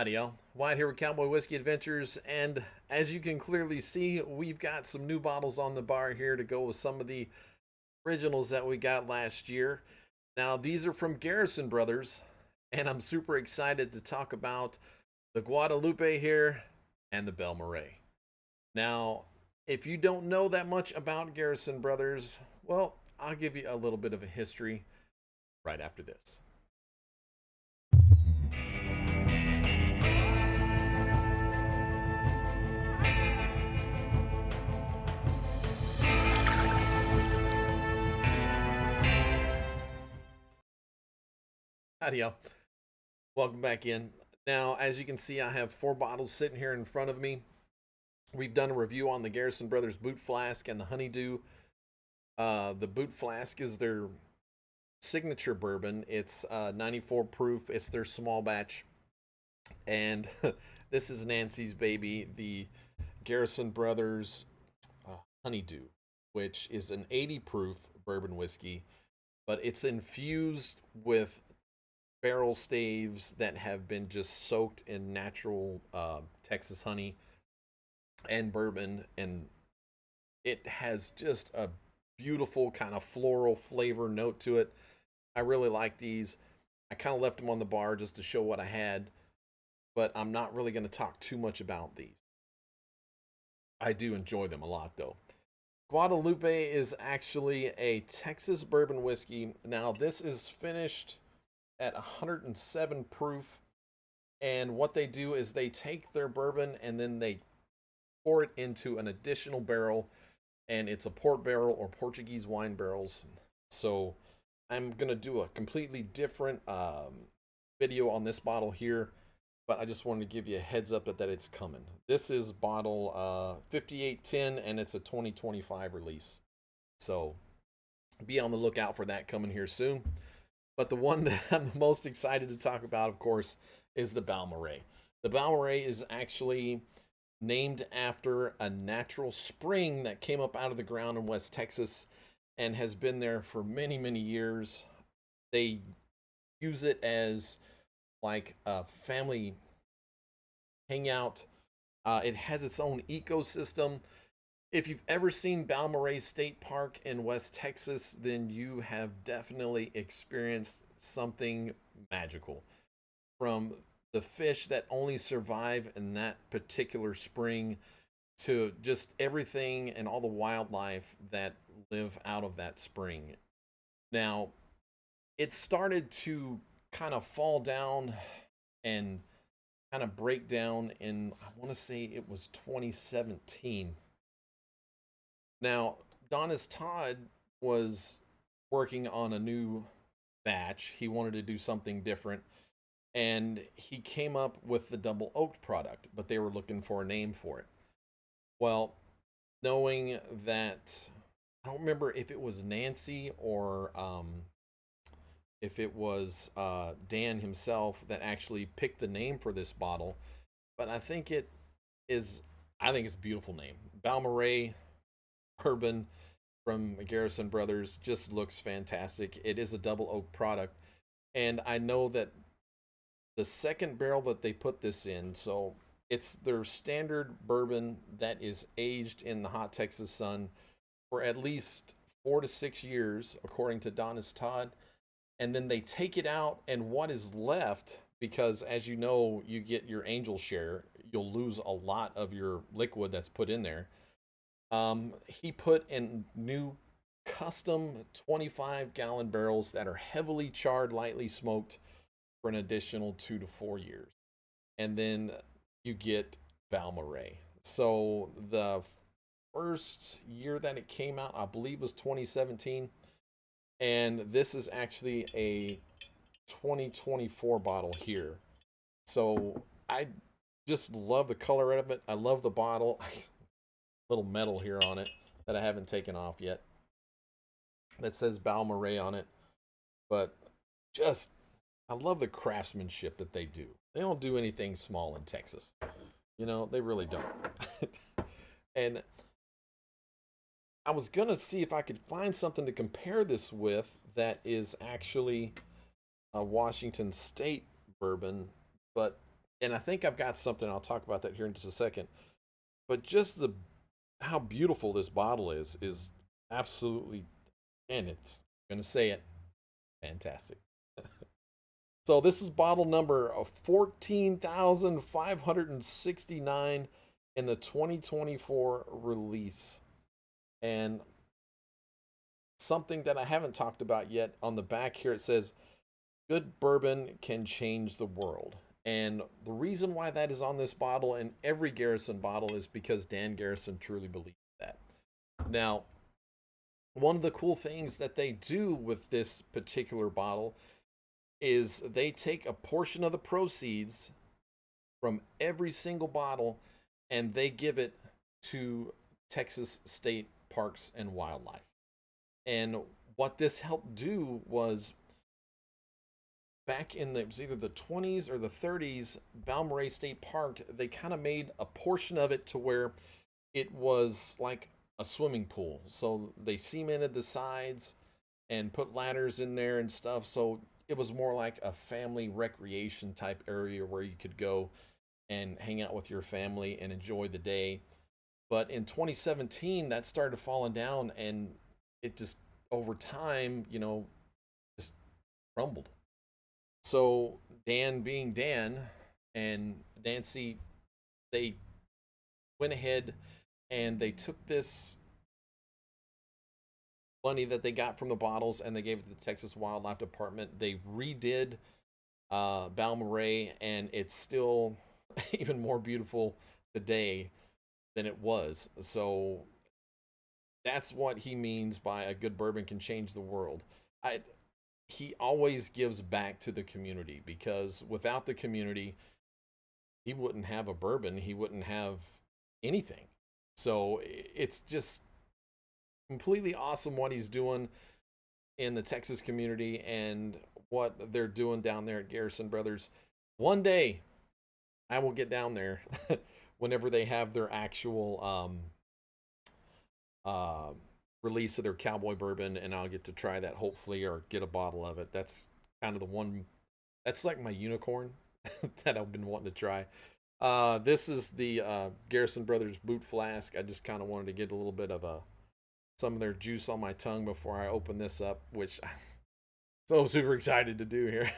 Howdy, y'all. Wyatt here with Cowboy Whiskey Adventures, and as you can clearly see, we've got some new bottles on the bar here to go with some of the originals that we got last year. Now, these are from Garrison Brothers, and I'm super excited to talk about the Guadalupe here and the Balmorhea. Now, if you don't know that much about Garrison Brothers, well, I'll give you a little bit of a history right after this. Howdy, y'all. Welcome back in. Now, as you can see, I have four bottles sitting here in front of me. We've done a review on the Garrison Brothers Boot Flask and the Honeydew. The Boot Flask is their signature bourbon. It's 94 proof. It's their small batch. And this is Nancy's baby, the Garrison Brothers Honeydew, which is an 80 proof bourbon whiskey, but it's infused with barrel staves that have been just soaked in natural Texas honey and bourbon, and it has just a beautiful kind of floral flavor note to it. I really like these. I kind of left them on the bar just to show what I had, but I'm not really going to talk too much about these. I do enjoy them a lot though. Guadalupe is actually a Texas bourbon whiskey. Now, this is finished at 107 proof, and what they do is they take their bourbon and then they pour it into an additional barrel, and it's a port barrel or Portuguese wine barrels. So I'm gonna do a completely different video on this bottle here, but I just wanted to give you a heads up that it's coming. This is bottle 5810, and it's a 2025 release, so be on the lookout for that coming here soon. But the one that I'm the most excited to talk about, of course, is the Balmorhea. The Balmorhea is actually named after a natural spring that came up out of the ground in West Texas and has been there for many, many years. They use it as like a family hangout. It has its own ecosystem. If you've ever seen Balmorhea State Park in West Texas, then you have definitely experienced something magical. From the fish that only survive in that particular spring to just everything and all the wildlife that live out of that spring. Now, it started to kind of fall down and kind of break down in, I want to say it was 2017. Now, Donis Todd was working on a new batch. He wanted to do something different, and he came up with the double oaked product, but they were looking for a name for it. Well, knowing that, I don't remember if it was Nancy or if it was Dan himself that actually picked the name for this bottle, but I think it's a beautiful name. Balmorhea bourbon from Garrison Brothers just looks fantastic. It is a double oak product, and I know that the second barrel that they put this in, so it's their standard bourbon that is aged in the hot Texas sun for at least 4 to 6 years, according to Donis Todd, and then they take it out, and what is left, because as you know, you get your angel share, you'll lose a lot of your liquid that's put in there. He put in new custom 25-gallon barrels that are heavily charred, lightly smoked for an additional 2 to 4 years. And then you get Balmorhea. So the first year that it came out, I believe, was 2017. And this is actually a 2024 bottle here. So I just love the color of it. I love the bottle. Little metal here on it that I haven't taken off yet that says Balmorhea on it, but just I love the craftsmanship that they do. They don't do anything small in Texas, they really don't. And I was gonna see if I could find something to compare this with that is actually a Washington State bourbon, but And I think I've got something. I'll talk about that here in just a second. But just the how beautiful this bottle is absolutely, and it's gonna say it, fantastic. So this is bottle number of 14,569 in the 2024 release. And something that I haven't talked about yet, on the back here it says good bourbon can change the world. And the reason why that is on this bottle and every Garrison bottle is because Dan Garrison truly believes that. Now, one of the cool things that they do with this particular bottle is they take a portion of the proceeds from every single bottle and they give it to Texas State Parks and Wildlife. And what this helped do was, back in it was either the 20s or the 30s, Balmorhea State Park, they kind of made a portion of it to where it was like a swimming pool. So they cemented the sides and put ladders in there and stuff. So it was more like a family recreation type area where you could go and hang out with your family and enjoy the day. But in 2017, that started falling down, and it just, over time, just crumbled. So Dan, being Dan, and Nancy, they went ahead and they took this money that they got from the bottles and they gave it to the Texas Wildlife Department. They redid Balmorhea, and it's still even more beautiful today than it was. So that's what he means by a good bourbon can change the world. He always gives back to the community, because without the community, he wouldn't have a bourbon. He wouldn't have anything. So it's just completely awesome what he's doing in the Texas community and what they're doing down there at Garrison Brothers. One day, I will get down there whenever they have their actual release of their cowboy bourbon, and I'll get to try that, hopefully, or get a bottle of it. That's kind of the one, that's like my unicorn that I've been wanting to try. This is the Garrison Brothers Boot Flask. I just kind of wanted to get a little bit of some of their juice on my tongue before I open this up, which I'm so super excited to do here.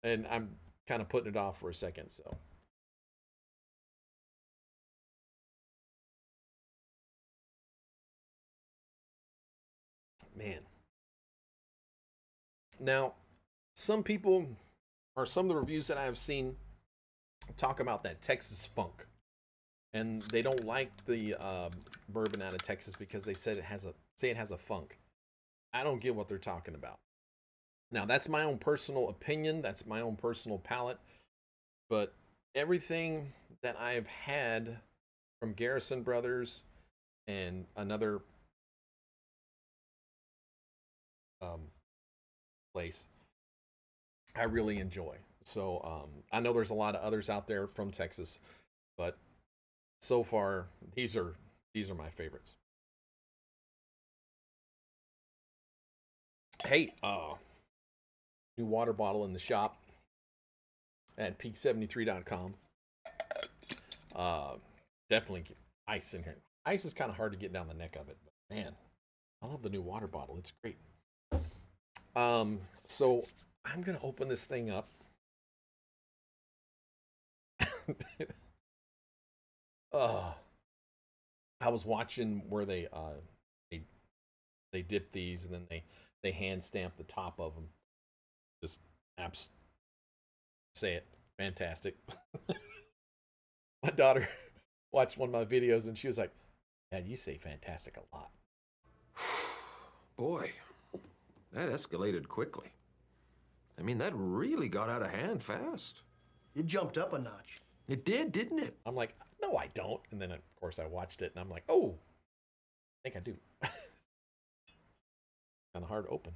And I'm kind of putting it off for a second, so. Man. Now, some people, or some of the reviews that I have seen, talk about that Texas funk, and they don't like the bourbon out of Texas because they said it has a funk. I don't get what they're talking about. Now, that's my own personal opinion. That's my own personal palate. But everything that I've had from Garrison Brothers and another place, I really enjoy. So I know there's a lot of others out there from Texas, but so far these are my favorites. Hey, new water bottle in the shop at peak73.com. Definitely ice in here. Ice is kind of hard to get down the neck of it, but man, I love the new water bottle. It's great. So I'm gonna open this thing up. I was watching where they dip these and then they hand stamp the top of them. Just apps say it, fantastic. My daughter watched one of my videos and she was like, "Dad, you say fantastic a lot." Boy, that escalated quickly. I mean, that really got out of hand fast. It jumped up a notch. It did, didn't it? I'm like, "No, I don't." And then of course I watched it and I'm like, "Oh, I think I do." Kind of hard to open.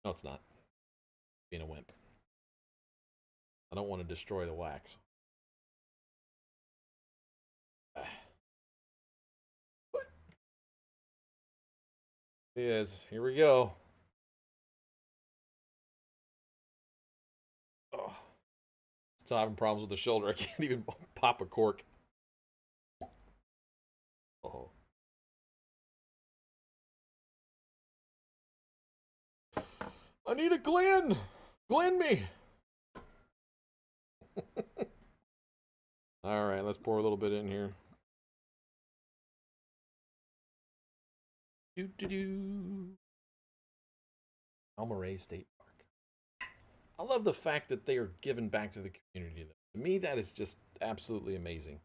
No, it's not. Being a wimp. I don't want to destroy the wax. What? Yes, here we go. Oh. Still having problems with the shoulder. I can't even pop a cork. Oh. I need a Glen. Glen me. All right, let's pour a little bit in here. Do. Balmorhea State Park. I love the fact that they are giving back to the community. To me, that is just absolutely amazing.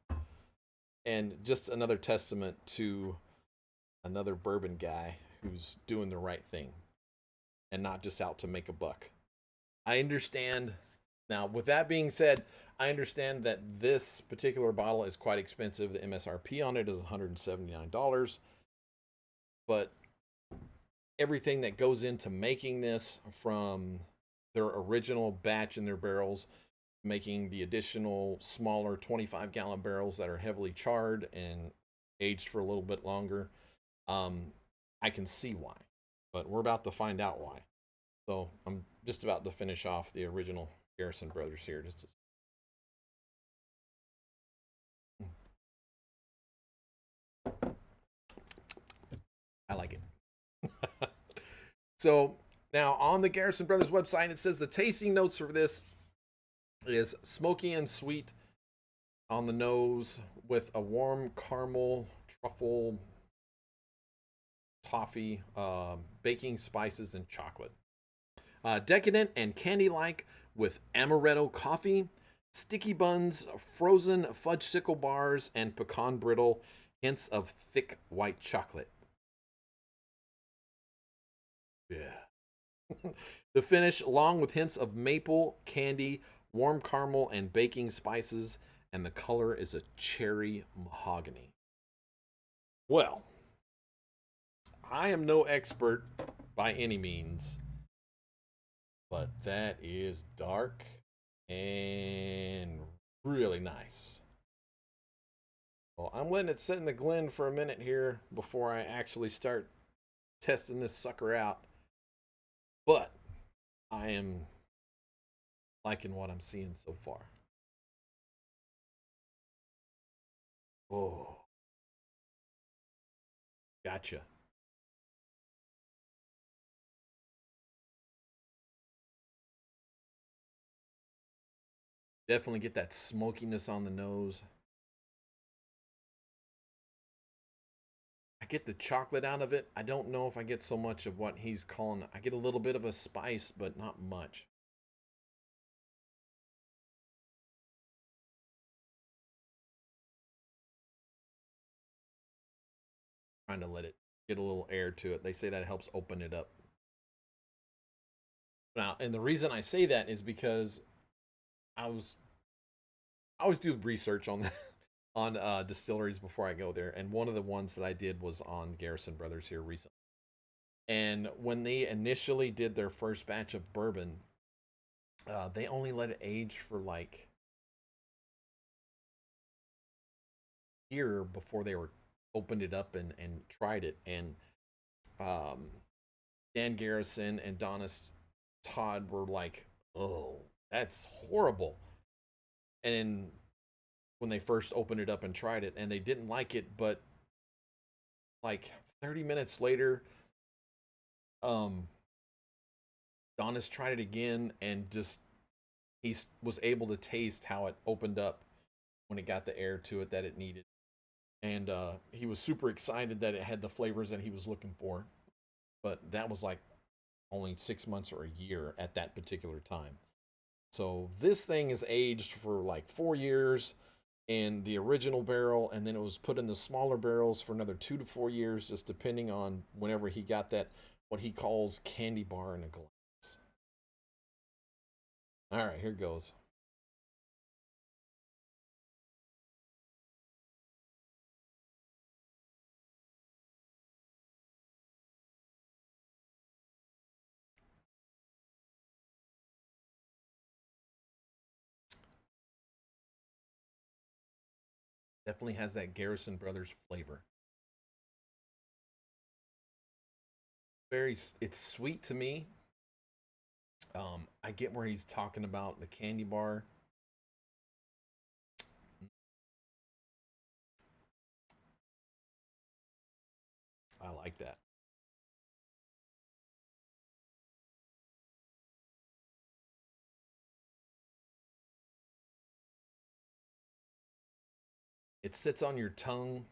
And just another testament to another bourbon guy who's doing the right thing and not just out to make a buck. I understand. Now, with that being said, I understand that this particular bottle is quite expensive. The MSRP on it is $179. But everything that goes into making this, from their original batch in their barrels, making the additional smaller 25-gallon barrels that are heavily charred and aged for a little bit longer, I can see why. But we're about to find out why. So I'm just about to finish off the original Garrison Brothers here. I like it. So now on the Garrison Brothers website, it says the tasting notes for this is smoky and sweet on the nose with a warm caramel, truffle, toffee, baking spices, and chocolate. Decadent and candy-like with amaretto coffee, sticky buns, frozen fudgesicle bars, and pecan brittle, hints of thick white chocolate. Yeah. The finish, along with hints of maple, candy, warm caramel, and baking spices, and the color is a cherry mahogany. Well, I am no expert by any means, but that is dark and really nice. Well, I'm letting it sit in the Glen for a minute here before I actually start testing this sucker out. But I am liking what I'm seeing so far. Oh, gotcha. Definitely get that smokiness on the nose. I get the chocolate out of it. I don't know if I get so much of what he's calling. I get a little bit of a spice, but not much. Trying to let it get a little air to it. They say that helps open it up. Now, and the reason I say that is because I always do research on on distilleries before I go there, and one of the ones that I did was on Garrison Brothers here recently. And when they initially did their first batch of bourbon, they only let it age for like a year before they were opened it up and tried it. And um, Dan Garrison and Donis Todd were like, "Oh, that's horrible." And when they first opened it up and tried it, and they didn't like it, but like 30 minutes later, um, Donis tried it again, and just he was able to taste how it opened up when it got the air to it that it needed. And he was super excited that it had the flavors that he was looking for. But that was like only 6 months or a year at that particular time. So this thing is aged for like 4 years in the original barrel, and then it was put in the smaller barrels for another 2 to 4 years, just depending on whenever he got that, what he calls candy bar in a glass. All right, here goes. Definitely has that Garrison Brothers flavor. It's sweet to me. I get where he's talking about the candy bar. like that. It sits on your tongue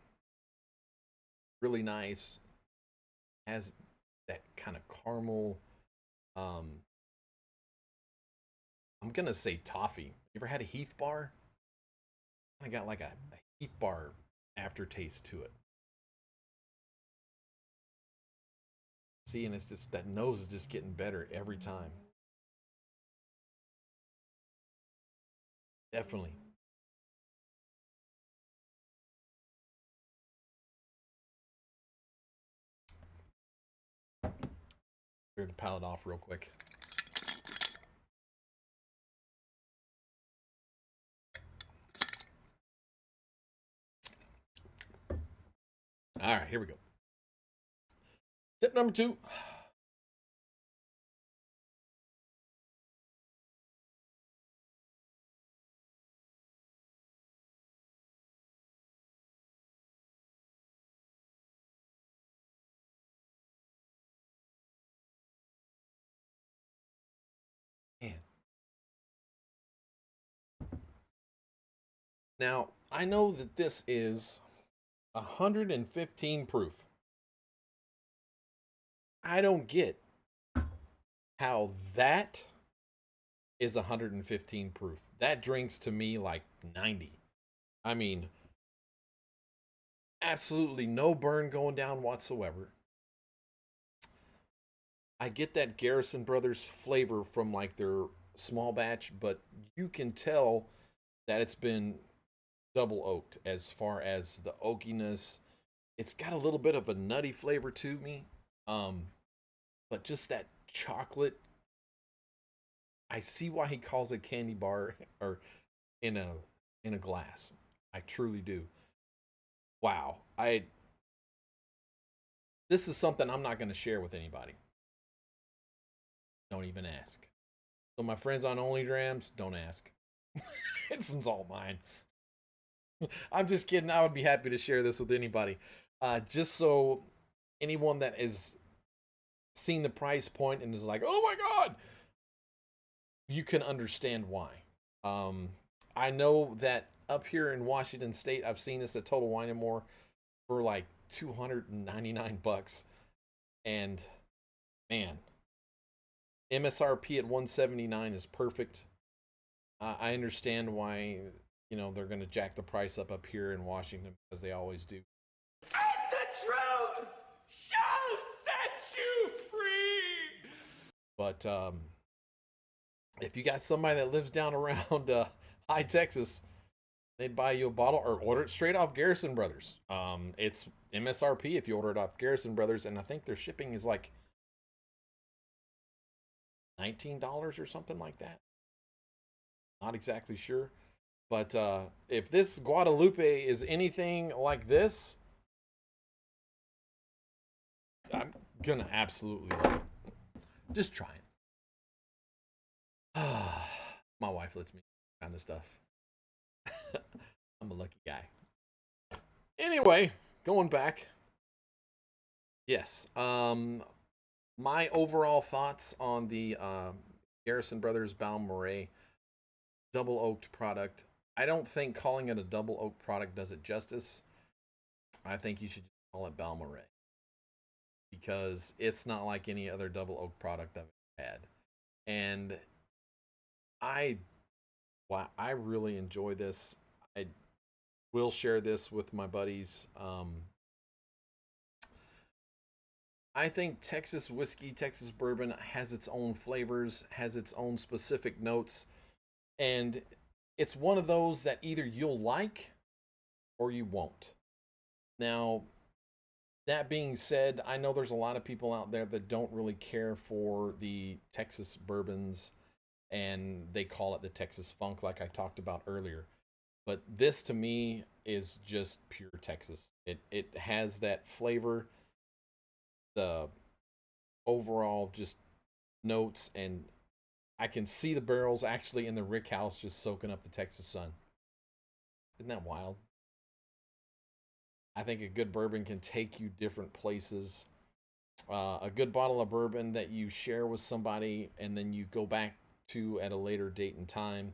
really nice. Has that kind of caramel. Um, I'm gonna say toffee. You ever had a Heath bar? I got like a Heath bar aftertaste to it. See, and it's just that nose is just getting better every time. Definitely. Clear the palate off real quick. All right, here we go. Tip number 2. Man. Now, I know that this is 115 proof. I don't get how that is 115 proof. That drinks to me like 90. I mean, absolutely no burn going down whatsoever. I get that Garrison Brothers flavor from like their small batch, but you can tell that it's been double oaked as far as the oakiness. It's got a little bit of a nutty flavor to me. Um, but just that chocolate, I see why he calls it candy bar or in a in a glass. I truly do. Wow. I This is something I'm not going to share with anybody. Don't even ask. So my friends on OnlyDrams, don't ask. It's all mine. I'm just kidding. I would be happy to share this with anybody. Just so anyone that is seeing the price point and is like, oh my God, you can understand why. I know that up here in Washington State, I've seen this at Total Wine and More for like $299. And man, MSRP at 179 is perfect. I understand why, they're going to jack the price up here in Washington because they always do. And the truth shall set you free. But if you got somebody that lives down around High Texas, they'd buy you a bottle or order it straight off Garrison Brothers. It's MSRP if you order it off Garrison Brothers, and I think their shipping is like $19 or something like that. Not exactly sure. But if this Guadalupe is anything like this, I'm gonna absolutely love it. Just try it. My wife lets me do kind of stuff. I'm a lucky guy. Anyway, going back. Yes. My overall thoughts on the Garrison Brothers Balmorhea double oaked product. I don't think calling it a double oak product does it justice. I think you should call it Balmorhea because it's not like any other double oak product I've had. And I I really enjoy this. I will share this with my buddies. I think Texas whiskey, Texas bourbon has its own flavors, has its own specific notes, and it's one of those that either you'll like or you won't. Now, that being said, I know there's a lot of people out there that don't really care for the Texas bourbons and they call it the Texas funk like I talked about earlier. But this to me is just pure Texas. It has that flavor, the overall just notes, and I can see the barrels actually in the rick house just soaking up the Texas sun. Isn't that wild? I think a good bourbon can take you different places. A good bottle of bourbon that you share with somebody and then you go back to at a later date and time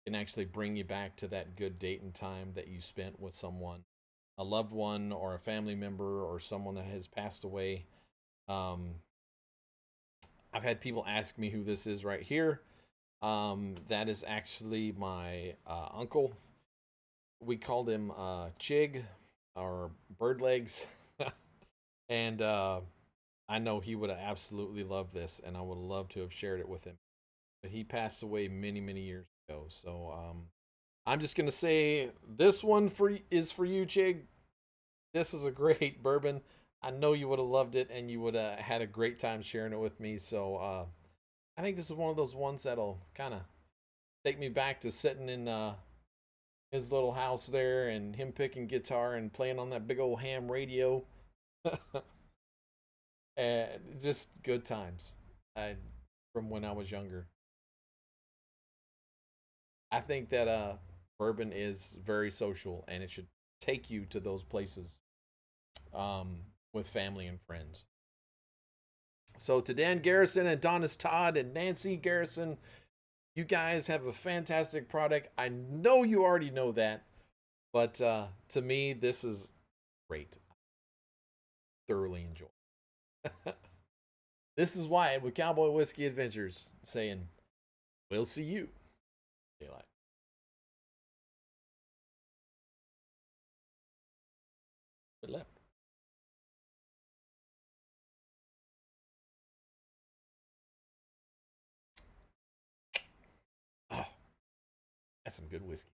can actually bring you back to that good date and time that you spent with someone, a loved one or a family member or someone that has passed away. Um, I've had people ask me who this is right here. That is actually my uncle. We called him Chig or Bird Legs. And I know he would have absolutely loved this, and I would have loved to have shared it with him. But he passed away many, many years ago. So I'm just gonna say this one is for you, Chig. This is a great bourbon. I know you would have loved it, and you would have had a great time sharing it with me. So I think this is one of those ones that'll kind of take me back to sitting in his little house there, and him picking guitar and playing on that big old ham radio. And just good times. From when I was younger. I think that bourbon is very social, and it should take you to those places with family and friends. So to Dan Garrison and Donis Todd and Nancy Garrison, you guys have a fantastic product. I know you already know that, but to me, this is great. Thoroughly enjoy. This is Wyatt with Cowboy Whiskey Adventures saying, we'll see you. Daylight. Good left. Oh, that's some good whiskey.